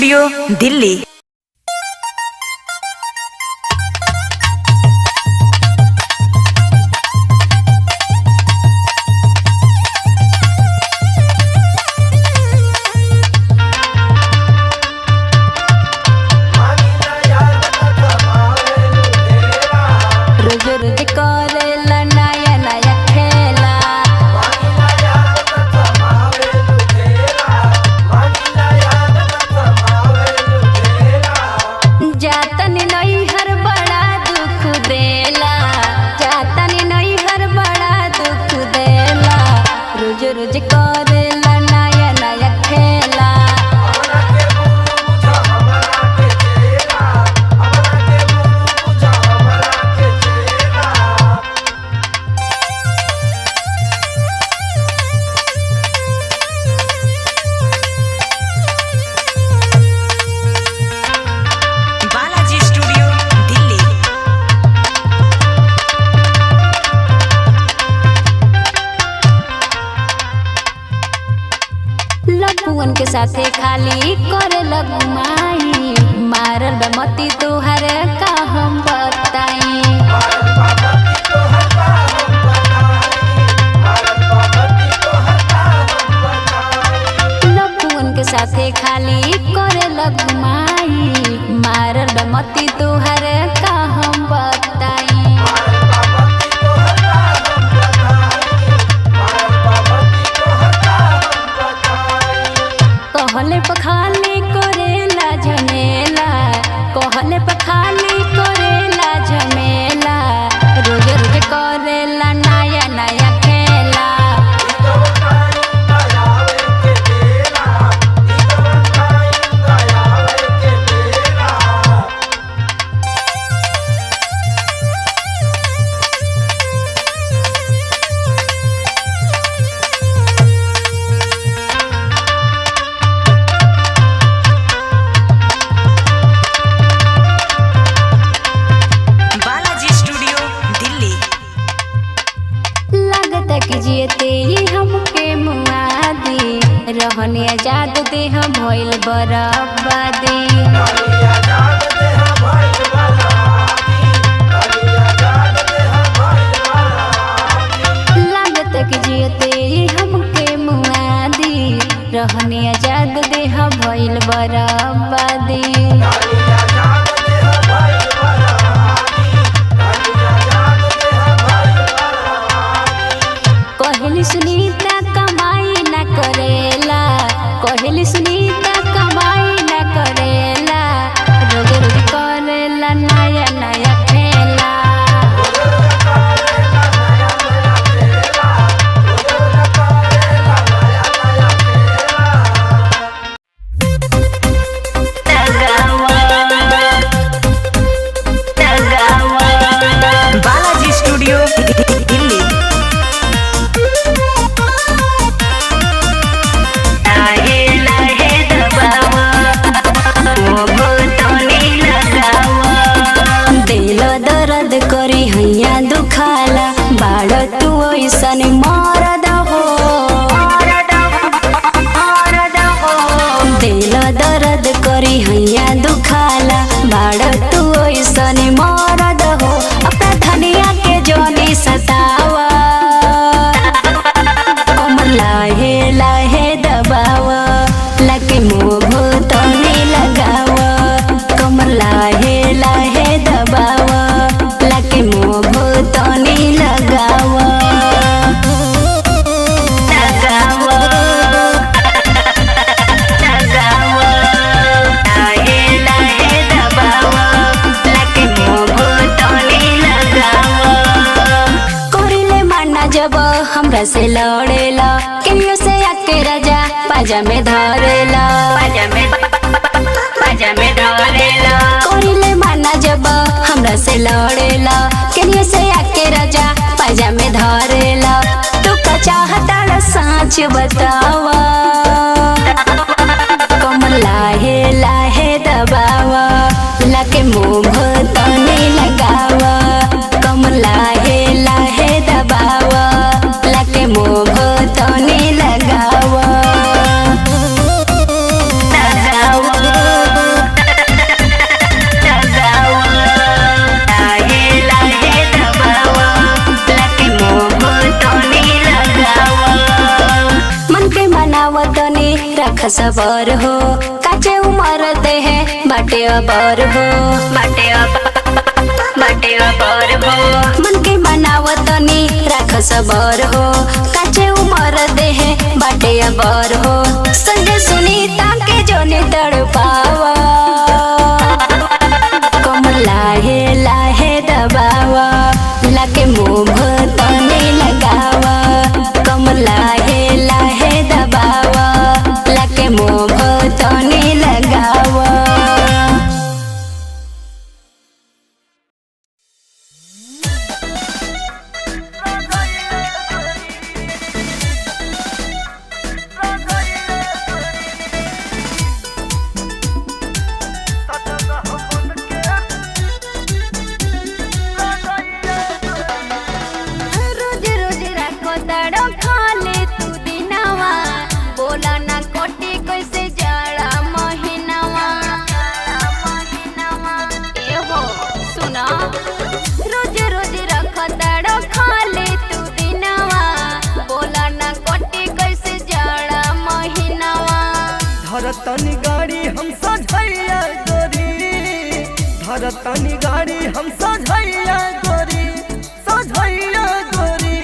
Studio Delhi. लपुअन के साथे खाली करे लगमाई मारल बमती तोहर का हम बताई। लपुअन के साथे खाली करे लगमाई मारल बमती तोहर का हम बताई। कहले पखाली करेला झमेला, कहले पखाली करेला झमेला, रोज रोज करेला नया नया खेला। रहनी आजाद देह भइल बराबादी। लागत कि जियते हमके मुआदी रहनी आजाद देह भइल बराबादी। कहली सुनीता कमाई न करेला, कहली सुनीता कमाई न करेला, रोज रोज करेला नया नया खेला। बालाजी स्टूडियो दिल्ली। करी हैया दुखाला बाड़ तू ऐसन मरद हो, दिल दर्द करी हैया दुखाला बाड़ तू ऐसन मरद हो। अपना धनिया के जोनी सतावा कमर लाहे लाहे दबावा लगे मुँह तनी लगावा कमर लाहे लाहे दबावा तनी लगावा लगावा लगावा लाहे लाहे दबावा लगे मोह तनी लगावा। करिले माना जब हमरा से लड़ेला केलियो से आके राजा पाजा में धरेला, पाजा में धरेला। करिले माना जब हमरा से लड़ेला केलियो से आके राजा पाजा में धरेला। तू का चाहता सच बतावा कमर लाहे लाहे दबावा लाके मुँह तनी लगावा कमर लाहे लाहे दबावा लाके मुँह तनी लगावा लगावा। रख सबर हो, काचे उमर दे है बाटे अबर हो, बाटे अबर हो। मन के मनावतनी रख सबर हो, काचे उमर दे है बाटे अबर हो। संजय सुनीता के जोने तड़पावा, कमर लाहे लाहे दबावा, लाके मुंह तने लगावा, कमर लाहे लाहे दबावा, लाके मुंह तने लगावा। धरतनी गाड़ी हम सझैया गोरी, धरतनी गाड़ी हम सझैया गोरी, सझैया गोरी,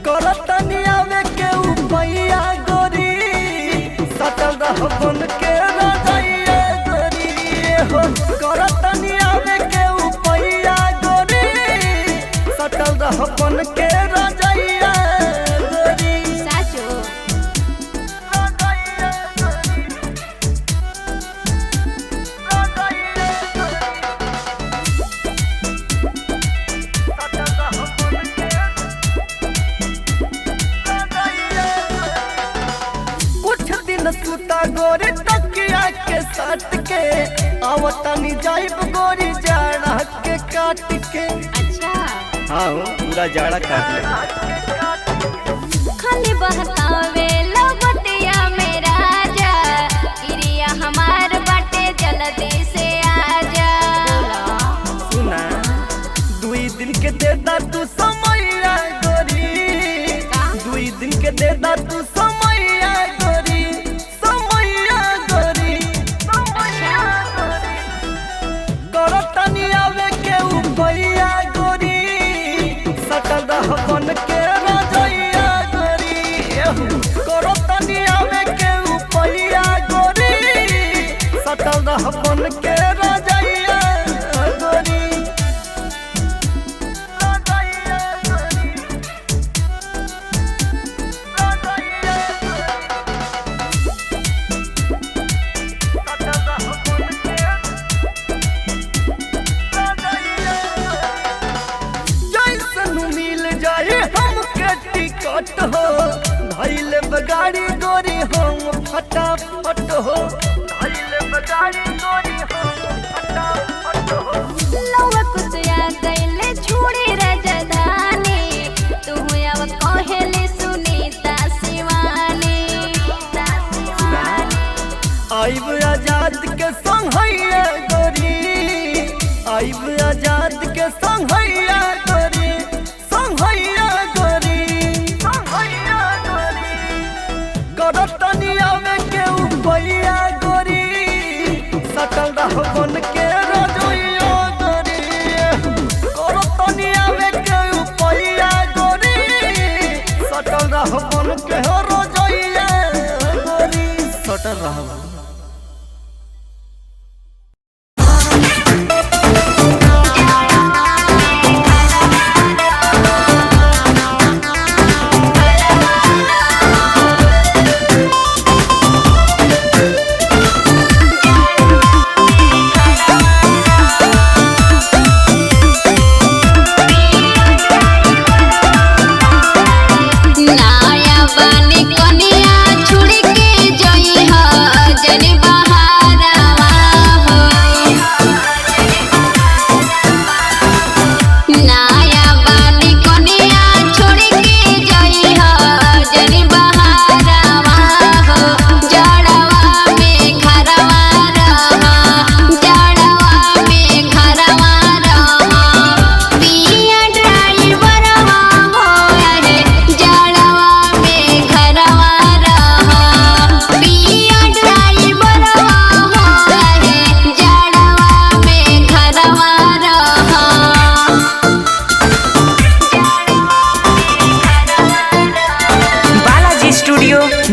करतनी आवे के उपैया गोरी, सटल रहबन के रजैया गोरी हो। करतनी आवे के उपैया गोरी, सटल रहबन के रजैया गोरी। सुता गोरी तकिया के साथ के आवतनी जाइब गोरी जाड़ा के काट के। अच्छा हाँ पूरा जाड़ा काट ले। खाली बहकावे लबटिया मेरा जा, गिरिया हमार बाटे जल्दी से आजा। सुना 2 दिन के देदा तू समैया गोरी, 2 दिन के देदा तू समैया गोरी, समैया गोरी, करतनी आवे के उपैया गोरी, सटल रहबन के रजैया गोरी, करतनी आवे के उपैया गोरी, सटल रहबन के रजैया गोरी। टिकट हो धैल बगाड़ी गोरी हम फटाफट हो, धैल बगाड़ी गोरी हम फटाफट हो। लौवा कुतिया गइले छोड़ी राजधानी, तू अब कहेले सुनीता शिवानी। आइब आजाद के संग हैया गोरी, आइब आजाद के संग हैया गोरी, संग हैया गोरी, करतनी आवे के उपैया गोरी, सटल रहबन के रजैया गोरी, करतनी आवे के उपैया गोरी, सटल रहबन के रजैया गोरी, सटल रहबन। घरवा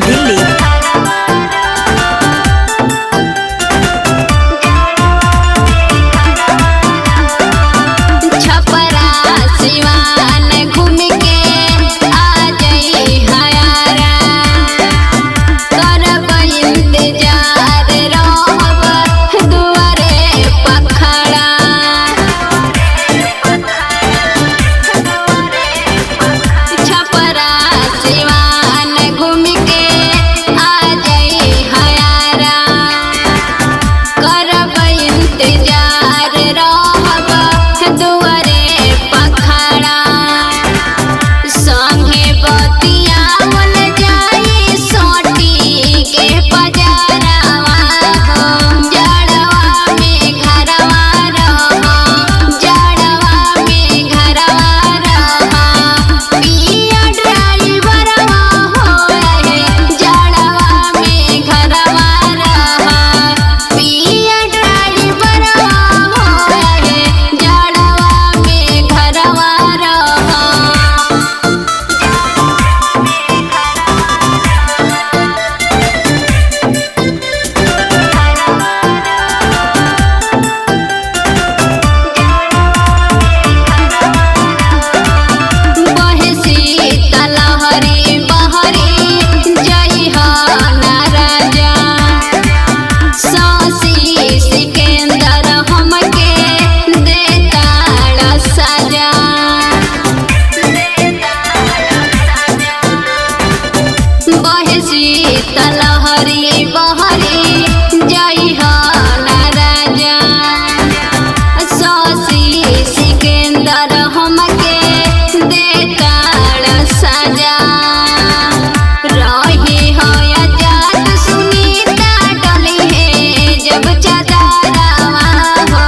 दिल्ली। छपरा सिवान घूम के आ जाई हयारा, करब इंतजार रहब दुआरे पखड़ा। छपरा सिवान घूम के आ जाई हयारा, करब इंतजार रहब दुआरे पखड़ा। संगे बतियावल जाई सोटी के पजरवा हो, जड़वा में घरवा रह, जड़वा में घरवा रह। पिया ड्राइवरवा हो जड़वा में घरवा रह, पिया ड्राइवरवा हो जड़वा में घरवा रह। बहे शीतलहरी बहरी जइहा ना राजा, शशि सिकंदर हमके देताड़ सजा। बहे शीतलहरी बहरी जइहा ना राजा, शशि सिकंदर हमके देताड़ सजा। रही हो आजाद सुनीता डली है जब चदरवा हो,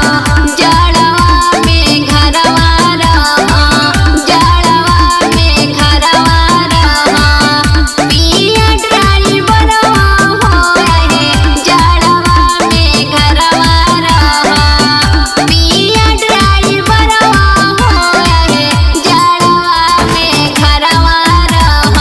जड़वा में घरवा रह, जड़वा में घरवा रह। पिया ड्राइवरवा हो जड़वा में घरवा रह, पिया ड्राइवरवा हो जड़वा में घरवा रह।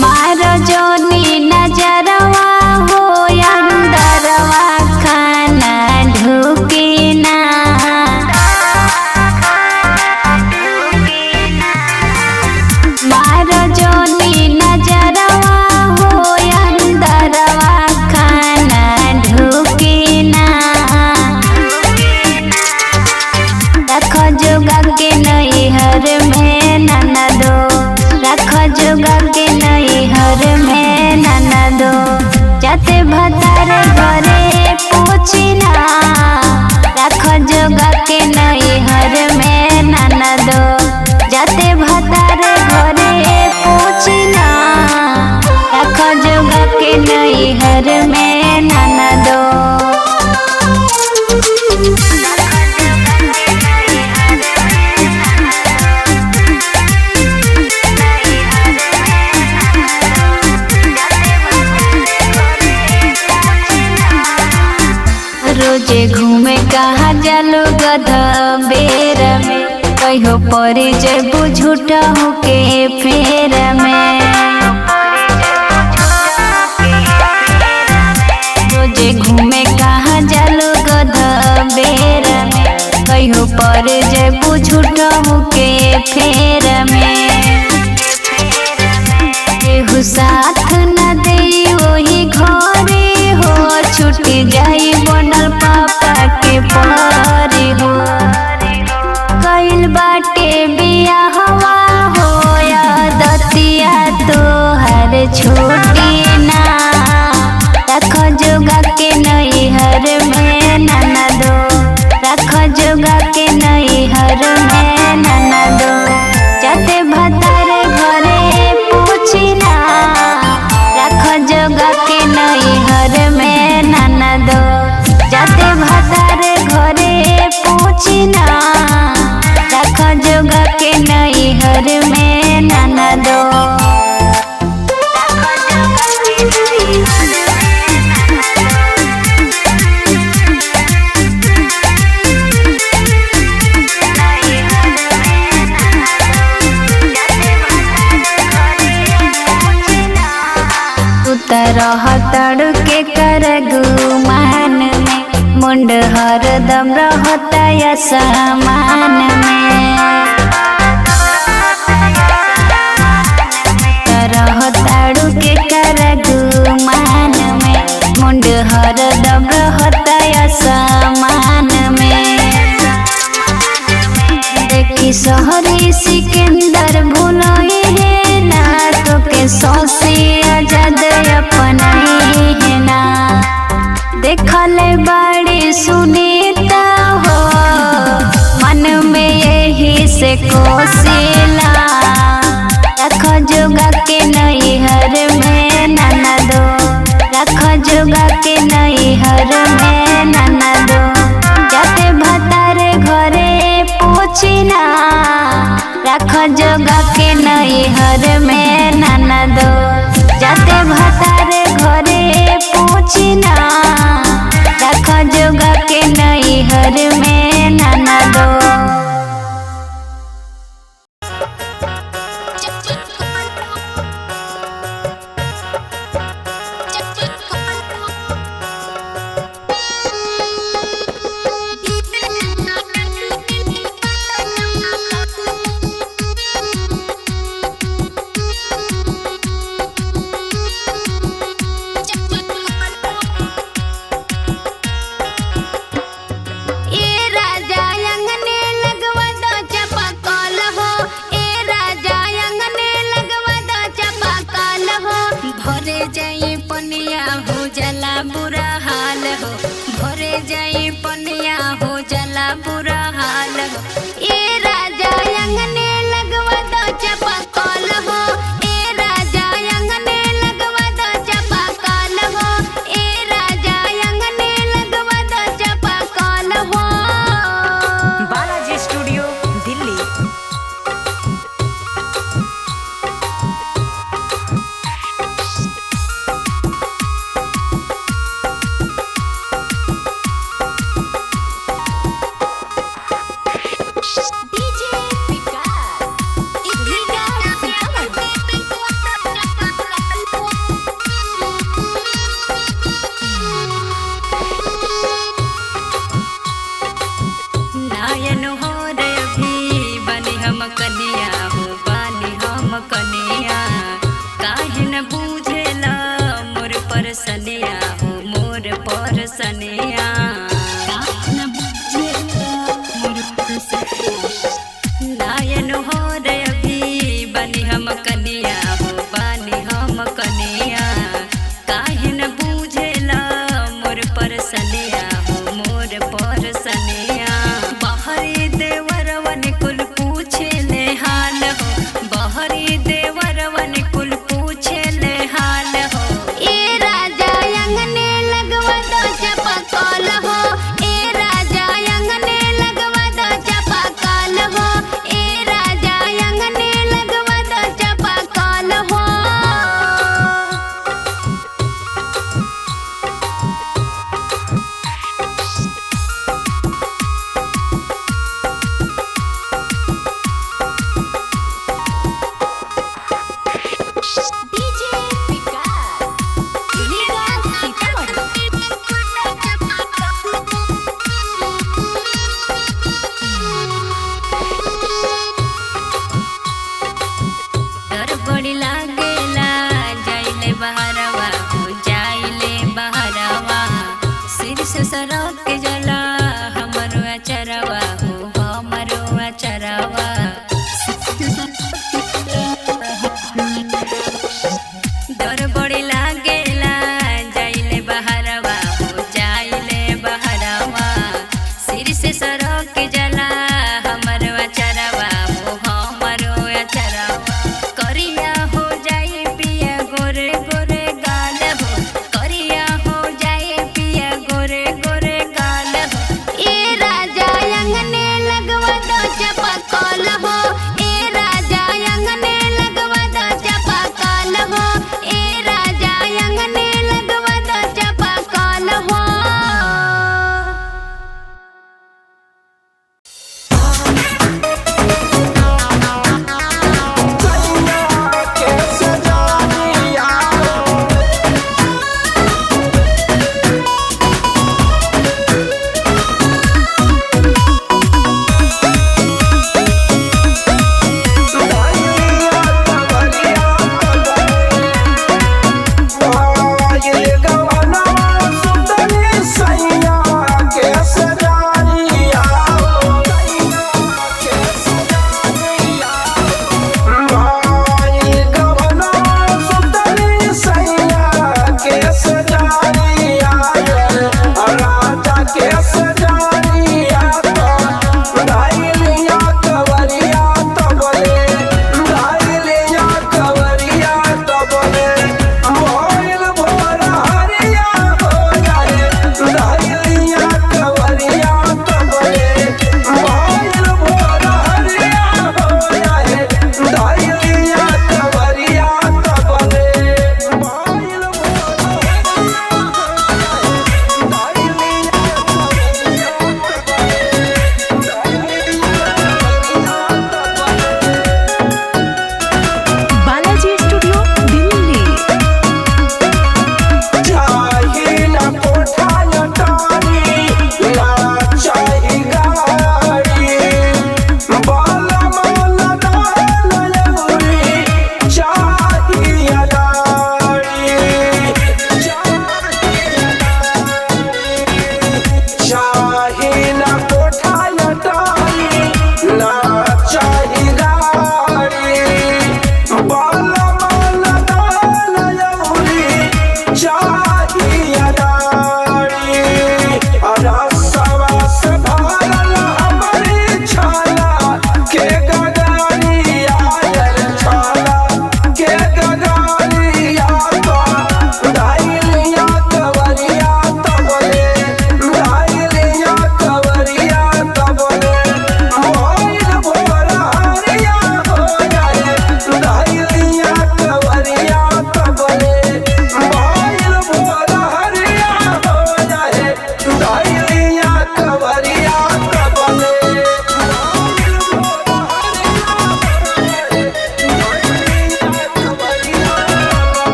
मारो जोनी नजरवा हो अंदरवा खाना ढूके ना, मारो जोनी नजरवा हो अंदरवा खाना ढूके ना। रख जोगा के नैहर में ननदो, रख जोगा के नैहर में ननदो। जाते भतार घरे पूछिना, रख जोगा के नैहर में ननदो। जाते भतार घरे पूछिना, रख जोगा के नैहर में ननदो। रोजे घूमे कहाँ जालो गधा बेर में, कहो परी जबू झूठा होके फेर में। रोजे घूमे कहाँ जालो गधा बेर में, कहो परी जबू झूठा होके फेर में। केहू साथ न दे वही घरे हो, छूटी जाई बनल पापा के परी हो। कइल बाटे बियाहवा हो दतिया तोहर छूटी ना, रख जोगा के नैहर में ननदो, रख जोगा के नैहर में ननदो। जाते पूछना रख जोगा के नैहर में नाना दो। रह तड़के कर गुमान में मुंड हरदम रहता या सामान में। रह तड़के कर गुमान में मुंड हरदम रहता या सामान में। देखी शहरी सिकंदर भूलोई है ना तो के सौसी आजाद अपना है ना। देखले बड़ी सुनीता हो मन में यही से कोसिला रख जोगा के नैहर में नाना दो। रख जोगा के नैहर में नाना दो। जाते भतारे घरे पूछना रख जोगा के नैहर में नाना दो। जाते भतारे घरे पूछना रख जोगा के नैहर में नाना दो। कनिया काहे न बुझेला मोर परसने